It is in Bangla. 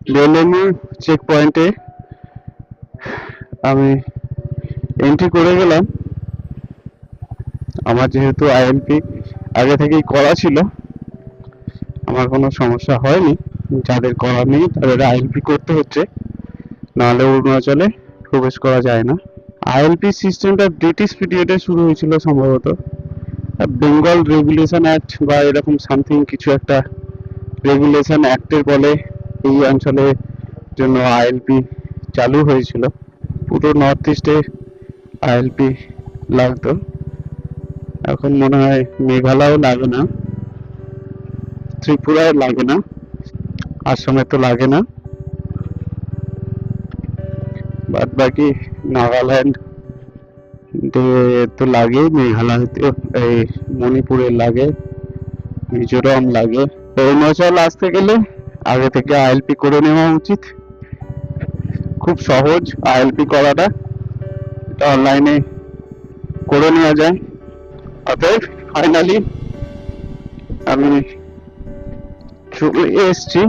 বেলেনি চেক পয়েন্টে আমি এন্ট্রি করে গেলাম। আমার যেহেতু আইএলপি আগে থেকেই করা ছিল, আমার কোনো সমস্যা হয়নি। যাদের করা নেই তাদের আইএলপি করতে হচ্ছে, নাহলে অরুণাচলে প্রবেশ করা যায় না। আইএলপি সিস্টেমটা ব্রিটিশ পিরিয়ডে শুরু হয়েছিল সম্ভবত। বেঙ্গল রেগুলেশন অ্যাক্ট বা এরকম সামথিং কিছু একটা রেগুলেশন অ্যাক্টের বলে এই অঞ্চলের জন্য আইএলপি চালু হয়েছিল। পুরো নর্থ ইস্টে আইএলপি লাগতো। এখন মনে হয় মেঘালয়ও লাগে না, ত্রিপুরায় লাগে না, আসামে তো লাগে না, বাদ বাকি নাগাল্যান্ড তো লাগে, মেঘালয়তে এই মণিপুরে লাগে, মিজোরাম লাগে। অরুণাচল আসতে গেলে আগে থেকে আইএলপি করে নেওয়া উচিত। খুব সহজ আইএলপি করাটা, এটা অনলাইনে করে নেওয়া যায়। অতএব ফাইনালি আমি চলে এসছি